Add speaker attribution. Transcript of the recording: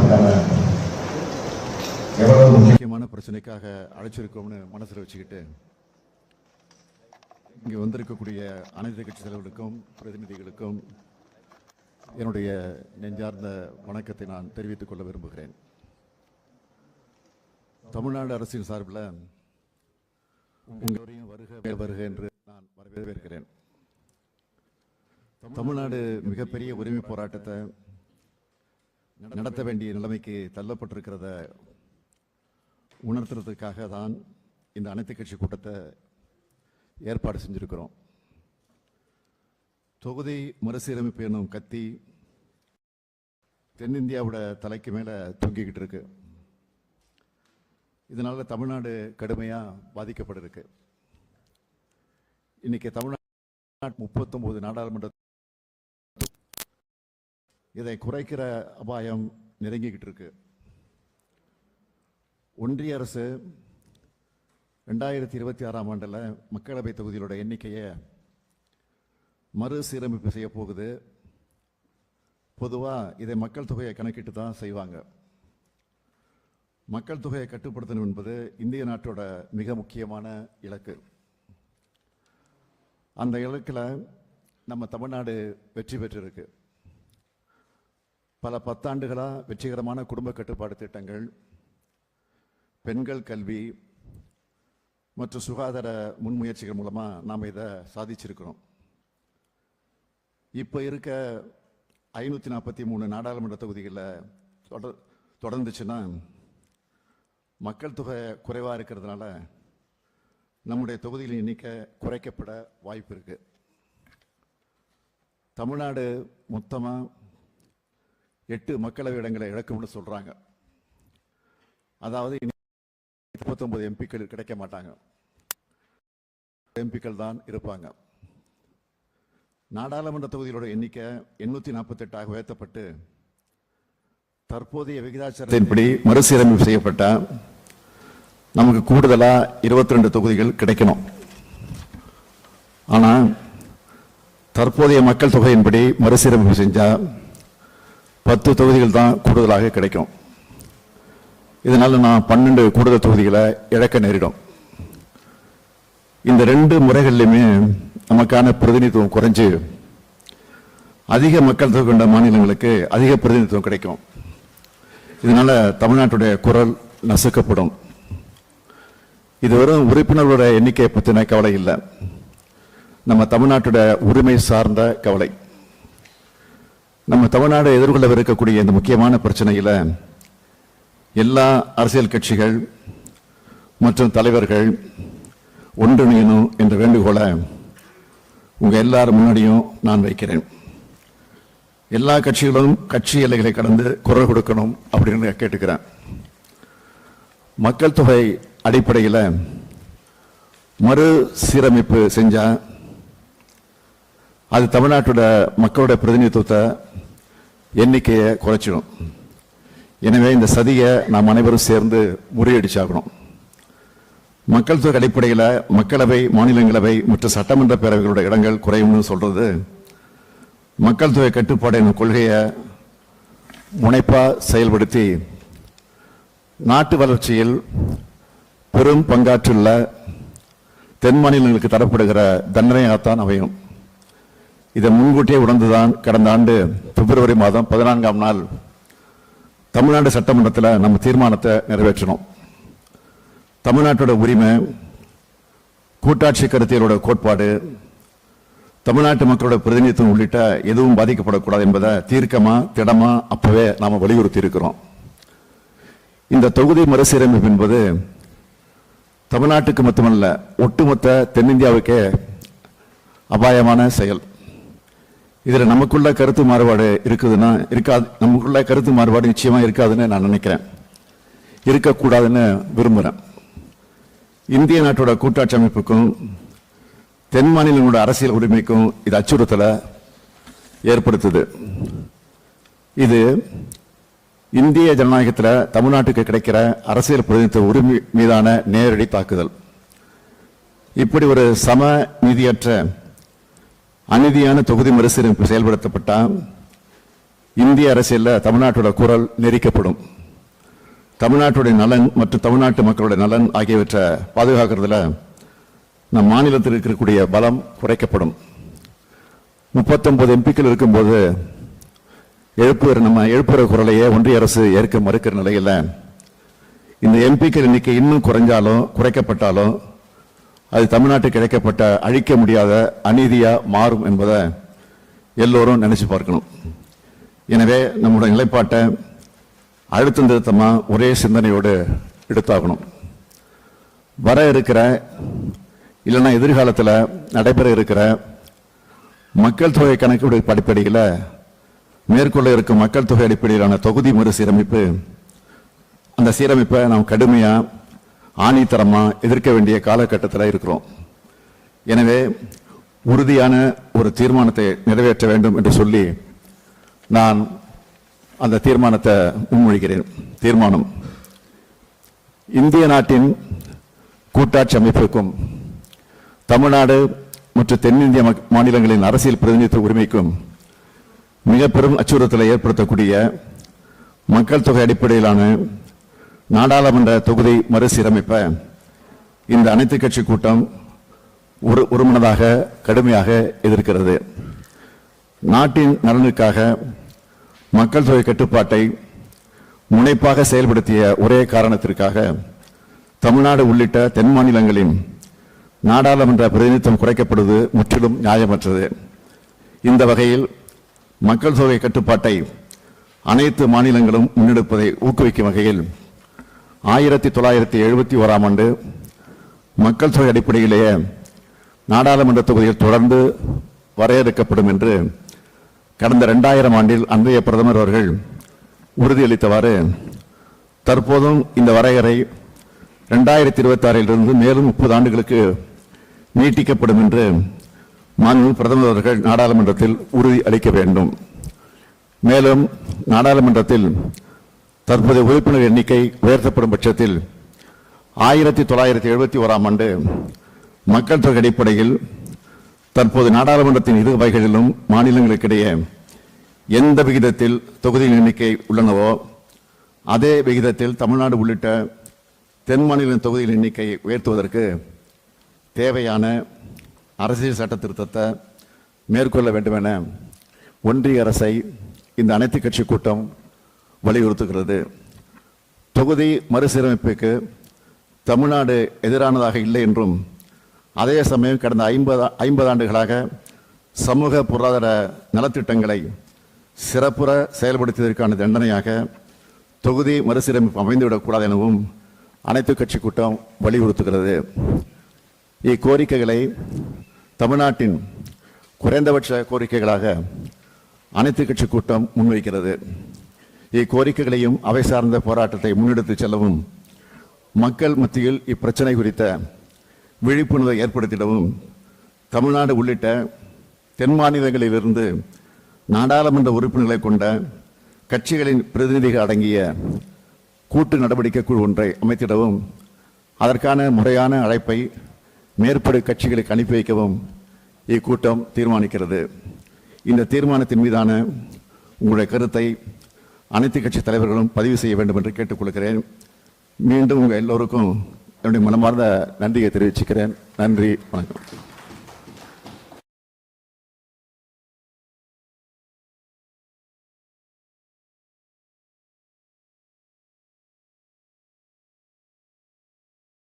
Speaker 1: நமக்கான எவ்வளவு
Speaker 2: முக்கியமான பிரச்சனைக்காக அழைச்சிருக்கோம்னு மனசில் வச்சுக்கிட்டு இங்கே வந்திருக்கக்கூடிய அனைத்து கட்சி தலைவர்களுக்கும் பிரதிநிதிகளுக்கும் என்னுடைய நெஞ்சார்ந்த வணக்கத்தை நான் தெரிவித்துக் கொள்ள விரும்புகிறேன். தமிழ்நாடு அரசின் சார்பில் உங்களையும் வருக வருக என்று நான் வரவேற்கிறேன். தமிழ்நாடு மிகப்பெரிய உரிமை போராட்டத்தை நடத்த வேண்டிய நிலைமைக்கு தள்ளப்பட்டிருக்கிறத உணர்த்துறதுக்காக தான் இந்த அனைத்து கட்சி கூட்டத்தை ஏற்பாடு செஞ்சிருக்கிறோம். தொகுதி மறுசீரமைப்பு என்னும் கத்தி தென்னிந்தியாவோட தலைக்கு மேலே தொங்கிக்கிட்டு இருக்கு. இதனால தமிழ்நாடு கடுமையாக பாதிக்கப்பட்டிருக்கு. இன்னைக்கு தமிழ்நாடு 39 நாடாளுமன்ற இதை குறைக்கிற அபாயம் நெருங்கிக்கிட்டு இருக்கு. ஒன்றிய அரசு 2026ஆம் ஆண்டில் மக்களவை தொகுதிகளோட எண்ணிக்கையை மறுசீரமைப்பு செய்ய போகுது. பொதுவாக இதை மக்கள் தொகையை கணக்கிட்டு தான் செய்வாங்க. மக்கள் தொகையை கட்டுப்படுத்தணும் என்பது இந்திய நாட்டோட மிக முக்கியமான இலக்கு. அந்த இலக்கில் நம்ம தமிழ்நாடு வெற்றி பெற்றிருக்கு. பல பத்தாண்டுகளாக வெற்றிகரமான குடும்ப கட்டுப்பாடு திட்டங்கள், பெண்கள் கல்வி மற்றும் சுகாதார முன்முயற்சிகள் மூலமாக நாம் இதை சாதிச்சிருக்கிறோம். இப்போ இருக்க 543 நாடாளுமன்ற தொகுதிகளில் தொடர்ந்துச்சுன்னா மக்கள் தொகை குறைவாக இருக்கிறதுனால நம்முடைய தொகுதிகளின் எண்ணிக்கை குறைக்கப்பட வாய்ப்பு இருக்கு. தமிழ்நாடு மொத்தமாக 8 மக்களவை இடங்களை இழக்கும்னு சொல்றாங்க. அதாவது 39 எம்பிக்கள் கிடைக்க மாட்டாங்க, எம்பிக்கள் தான் இருப்பாங்க. நாடாளுமன்ற தொகுதிகளோட எண்ணிக்கை 848 உயர்த்தப்பட்டு தற்போதைய விகிதாச்சாரத்தின்படி மறுசீரமைப்பு செய்யப்பட்ட நமக்கு கூடுதலா 22 தொகுதிகள் கிடைக்கணும். ஆனா தற்போதைய மக்கள் தொகையின்படி மறுசீரமைப்பு செஞ்சா 10 தொகுதிகள் தான் கூடுதலாக கிடைக்கும். இதனால நான் 12 கூடுதல் தொகுதிகளை இழக்க நேரிடும். இந்த 2 முறைகளிலுமே நமக்கான பிரதிநிதித்துவம் குறைஞ்சு அதிக மக்கள் தொகை கொண்ட மாநிலங்களுக்கு அதிக பிரதிநிதித்துவம் கிடைக்கும். இதனால தமிழ்நாட்டுடைய குரல் நசுக்கப்படும். இது வெறும் உறுப்பினர்களோட எண்ணிக்கையை பற்றின கவலை இல்லை, நம்ம தமிழ்நாட்டோட உரிமை சார்ந்த கவலை. நம்ம தமிழ்நாடு எதிர்கொள்ளவிருக்கக்கூடிய இந்த முக்கியமான பிரச்சனையில் எல்லா அரசியல் கட்சிகள் மற்றும் தலைவர்கள் ஒன்றிணையணும் என்ற வேண்டுகோளை உங்க எல்லாரும் முன்னாடியும் நான் வைக்கிறேன். எல்லா கட்சிகளும் கட்சி எல்லைகளை கடந்து குரல் கொடுக்கணும் அப்படின்னு கேட்டுக்கிறேன். மக்கள் தொகை அடிப்படையில் மறுசீரமைப்பு செஞ்சா அது தமிழ்நாட்டோட மக்களோட பிரதிநிதித்துவத்தை எண்ணிக்கையை குறைச்சிடும். எனவே இந்த சதியை நாம் அனைவரும் சேர்ந்து முறியடிச்சாகணும். மக்கள் தொகை அடிப்படையில் மக்களவை, மாநிலங்களவை மற்றும் சட்டமன்ற பேரவைகளோட இடங்கள் குறையும்னு சொல்றது மக்கள் தொகை கட்டுப்பாடு என்னும் கொள்கையை முனைப்பா செயல்படுத்தி நாட்டு வளர்ச்சியில் பெரும் பங்காற்றுள்ள தென் மாநிலங்களுக்கு தரப்படுகிற தண்டனையாகத்தான் அமையும். இதை முன்கூட்டியே உணர்ந்துதான் கடந்த ஆண்டு பிப்ரவரி மாதம் 14ஆம் நாள் தமிழ்நாடு சட்டமன்றத்தில் நம்ம தீர்மானத்தை நிறைவேற்றணும். தமிழ்நாட்டோட உரிமை, கூட்டாட்சி கருத்தியலோட கோட்பாடு, தமிழ்நாட்டு மக்களோட பிரதிநிதித்துவம் உள்ளிட்ட எதுவும் பாதிக்கப்படக்கூடாது என்பதை தீர்க்கமா திடமா அப்பவே நாம வலியுறுத்தி இருக்கிறோம். இந்த தொகுதி மறுசீரமைப்பு என்பது தமிழ்நாட்டுக்கு மட்டுமல்ல, ஒட்டுமொத்த தென்னிந்தியாவுக்கே அபாயமான செயல். இதுல நமக்குள்ள கருத்து மாறுபாடு இருக்குதுன்னா இருக்காது, நமக்குள்ள கருத்து மாறுபாடு நிச்சயமா இருக்காதுன்னு நான் நினைக்கிறேன், இருக்கக்கூடாதுன்னு விரும்புறேன். இந்திய நாட்டோட கூட்டாட்சி அமைப்புக்கும் தென் மாநிலங்களோட அரசியல் உரிமைக்கும் இது அச்சுறுத்தலை ஏற்படுத்துது. இது இந்திய ஜனநாயகத்தில் தமிழ்நாட்டுக்கு கிடைக்கிற அரசியல் பிரதிநிதித்துவ உரிமை மீதான நேரடி தாக்குதல். இப்படி ஒரு சம நீதியற்ற அநீதியான தொகுதி மறுசீரமைப்பு செயல்படுத்தப்பட்டால் இந்திய அரசியலில் தமிழ்நாட்டோட குரல் நெரிக்கப்படும். தமிழ்நாட்டுடைய நலன் மற்றும் தமிழ்நாட்டு மக்களுடைய நலன் ஆகியவற்றை பாதுகாக்கிறதுல நம் மாநிலத்தில் இருக்கக்கூடிய பலம் குறைக்கப்படும். 39 எம்பிக்கள் இருக்கும்போது நம்ம எழுப்புற குரலையே ஒன்றிய அரசு ஏற்க மறுக்கிற நிலையில் இந்த எம்பிக்கள் எண்ணிக்கை இன்னும் குறைக்கப்பட்டாலும் அது தமிழ்நாட்டுக்கு கிடைக்கப்பட்ட அழிக்க முடியாத அநீதியா மாறும் என்பதை எல்லோரும் நினைச்சு பார்க்கணும். எனவே நம்முடைய நிலைப்பாட்டை அழுத்தம் திருத்தமா ஒரே சிந்தனையோடு எடுத்தாகணும். வர இருக்கிற இல்லைன்னா எதிர்காலத்தில் நடைபெற இருக்கிற மக்கள் தொகை கணக்கெடுப்பு அடிப்படையில் மேற்கொள்ள இருக்கும் மக்கள் தொகை அடிப்படையிலான தொகுதி மறுசீரமைப்பு, அந்த சீரமைப்பை நாம் கடுமையாக ஆணித்தரமாக எதிர்க்க வேண்டிய காலகட்டத்தில் இருக்கிறோம். எனவே உறுதியான ஒரு தீர்மானத்தை நிறைவேற்ற வேண்டும் என்று சொல்லி நான் அந்த தீர்மானத்தை முன்மொழிகிறேன். தீர்மானம்: இந்திய நாட்டின் கூட்டாட்சி அமைப்புக்கும் தமிழ்நாடு மற்றும் தென்னிந்திய மாநிலங்களின் அரசியல் பிரதிநிதித்துவ உரிமைக்கும் மிக பெரும் அச்சுறுத்தலை ஏற்படுத்தக்கூடிய மக்கள் தொகை அடிப்படையிலான நாடாளுமன்ற தொகுதி மறுசீரமைப்பை இந்த அனைத்து கட்சி கூட்டம் ஒருமனதாக கடுமையாக எதிர்க்கிறது. நாட்டின் நலனுக்காக மக்கள் தொகை கட்டுப்பாட்டை முனைப்பாக செயல்படுத்திய ஒரே காரணத்திற்காக தமிழ்நாடு உள்ளிட்ட தென் மாநிலங்களின் நாடாளுமன்ற பிரதிநிதித்துவம் குறைக்கப்படுவது முற்றிலும் நியாயமற்றது. இந்த வகையில் மக்கள் தொகை கட்டுப்பாட்டை அனைத்து மாநிலங்களும் முன்னெடுப்பதை ஊக்குவிக்கும் வகையில் 1971ஆம் ஆண்டு மக்கள் தொகை அடிப்படையிலேயே நாடாளுமன்ற தொகுதிகள் தொடர்ந்து வரையறுக்கப்படும் என்று கடந்த 2000 ஆண்டில் அன்றைய பிரதமர் அவர்கள் உறுதியளித்தவாறு தற்போதும் இந்த வரையறை 2026 மேலும் 30 ஆண்டுகளுக்கு நீட்டிக்கப்படும் என்று மாண்புமிகு பிரதமர் அவர்கள் நாடாளுமன்றத்தில் உறுதி அளிக்க வேண்டும். மேலும் நாடாளுமன்றத்தில் தற்போதைய உறுப்பினர் எண்ணிக்கை உயர்த்தப்படும் பட்சத்தில் 1971ஆம் ஆண்டு மக்கள் தொகை அடிப்படையில் தற்போது நாடாளுமன்றத்தின் இரு வகைகளிலும் மாநிலங்களுக்கிடையே எந்த விகிதத்தில் தொகுதியின் எண்ணிக்கை உள்ளனவோ அதே விகிதத்தில் தமிழ்நாடு உள்ளிட்ட தென் மாநில தொகுதியின் எண்ணிக்கையை உயர்த்துவதற்கு தேவையான அரசியல் சட்ட திருத்தத்தை மேற்கொள்ள வேண்டும் என ஒன்றிய அரசை இந்த அனைத்து கட்சி கூட்டம் வலியுறுத்துகிறது. தொகுதி மறுசீரமைப்புக்கு தமிழ்நாடு எதிரானதாக இல்லை என்றும் அதே சமயம் கடந்த 50 ஆண்டுகளாக சமூக பொருளாதார நலத்திட்டங்களை சிறப்புற செயல்படுத்தியதற்கான தண்டனையாக தொகுதி மறுசீரமைப்பு அமைந்துவிடக்கூடாது எனவும் அனைத்து கட்சி கூட்டம் வலியுறுத்துகிறது. இக்கோரிக்கைகளை தமிழ்நாட்டின் குறைந்தபட்ச கோரிக்கைகளாக அனைத்து கட்சி கூட்டம் முன்வைக்கிறது. இக்கோரிக்கைகளையும் அவை சார்ந்த போராட்டத்தை முன்னெடுத்து செல்லவும் மக்கள் மத்தியில் இப்பிரச்சனை குறித்த விழிப்புணர்வை ஏற்படுத்திடவும் தமிழ்நாடு உள்ளிட்ட தென் மாநிலங்களிலிருந்து நாடாளுமன்ற உறுப்பினர்களை கொண்ட கட்சிகளின் பிரதிநிதிகள் அடங்கிய கூட்டு நடவடிக்கை குழு ஒன்றை அமைத்திடவும் அதற்கான முறையான அழைப்பை மேற்படி கட்சிகளுக்கு அனுப்பி வைக்கவும் இக்கூட்டம் தீர்மானிக்கிறது. இந்த தீர்மானத்தின் மீதான உங்களுடைய கருத்தை அனைத்து கட்சி தலைவர்களும் பதிவு செய்ய வேண்டும் என்று கேட்டுக்கொள்கிறேன். மீண்டும் உங்கள் எல்லோருக்கும் என்னுடைய மனமார்ந்த நன்றியை தெரிவிச்சுக்கிறேன். நன்றி, வணக்கம்.